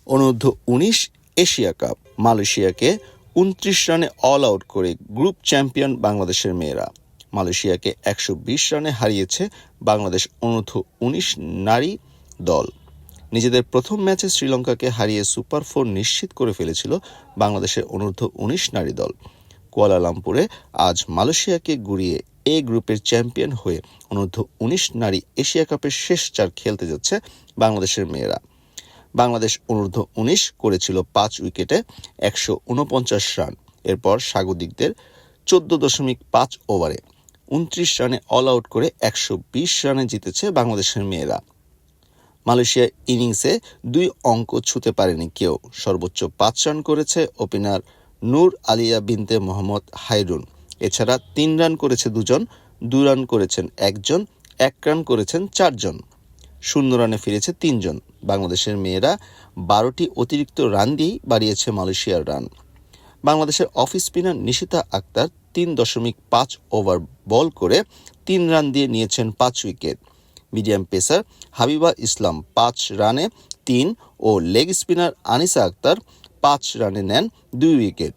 অনূর্ধ্ব-19 Asia cup, মালয়েশিয়াকে 29 রানে all out করে group champion বাংলাদেশের মেয়েরা। মালয়েশিয়াকে 120 রানে হারিয়েছে বাংলাদেশ অনূর্ধ্ব-19 নারী দল। নিজেদের প্রথম ম্যাচে শ্রীলঙ্কাকে হারিয়ে সুপার 4 নিশ্চিত করে ফেলেছিল বাংলাদেশের অনূর্ধ্ব-19 নারী দল। কুয়ালালামপুরে আজ মালয়েশিয়াকে গুড়িয়ে এ গ্রুপের চ্যাম্পিয়ন হয়ে অনূর্ধ্ব-19 নারী এশিয়া কাপের শেষ 4 খেলতে যাচ্ছে বাংলাদেশের মেয়েরা। বাংলাদেশ অনূর্ধ্ব-19 করেছিল 5 উইকেটে 149 রান। এরপর স্বাগতিকদের 14.5 ওভারে 29 রানে অল আউট করে 120 রানে জিতেছে বাংলাদেশের মেয়েরা। মালয়েশিয়া ইনিংসে 2 অঙ্ক ছুঁতে পারেনি কেউ। সর্বোচ্চ 5 রান করেছে ওপেনার নূর আলিয়া বিনতে মোহাম্মদ হাইরুন। এছাড়া 3 রান করেছে 2 জন, 2 রান করেছেন 1 জন, 1 রান করেছেন 4 জন। 0 রানে ফিরেছে 3 জন। বাংলাদেশের মেয়েরা 12টি অতিরিক্ত রান দিয়েই বাড়িয়েছে মালয়েশিয়ার রান। বাংলাদেশের off spinner Nishita Akter 3.5 over ball করে 3 রান দিয়ে নিয়েছেন 5 wicket. Medium pacer Habiba Islam 5 রানে 3 ও লেগ স্পিনার আনিসা আক্তার 5 রানে নেন 2 উইকেট।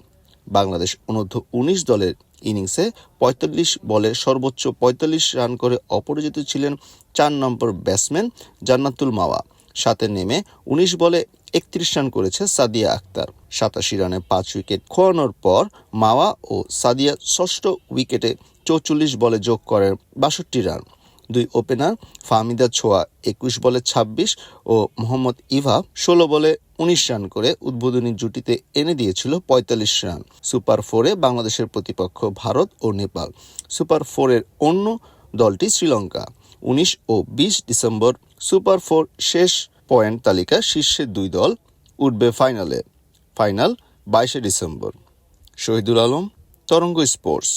বাংলাদেশ অনূর্ধ্ব-19 দলের ইনিংসে 45 বলে সর্বোচ্চ 45 রান করে অপরাজিত ছিলেন 4 নম্বর ব্যাটসম্যান জান্নাতুল মাওয়া। সাথে নেমে 19 বলে 31 রান করেছে সাদিয়া আক্তার। 87 রানে 5 উইকেট খোয়ানোর পর মাওয়া ও সাদিয়া ষষ্ঠ উইকেটে 44 বলে যোগ করেন 62 রান। 2 ওপেনার ফাহমিদা ছোয়া 21 বলে 26 ও মোহাম্মদ ইভা 16 বলে 19 রান করে উদ্বোধনী জুটিতে এনে দিয়েছিল 45 রান। সুপার 4-এ বাংলাদেশের প্রতিপক্ষ ভারত ও নেপাল। সুপার 4-এর অন্য দলটি শ্রীলঙ্কা। 19 ও 20 ডিসেম্বর সুপার 4 শেষ পয়েন্ট তালিকার শীর্ষে 2 দল উঠবে ফাইনাল 22 ডিসেম্বর। শহীদুল আলম, তরঙ্গ স্পোর্টস।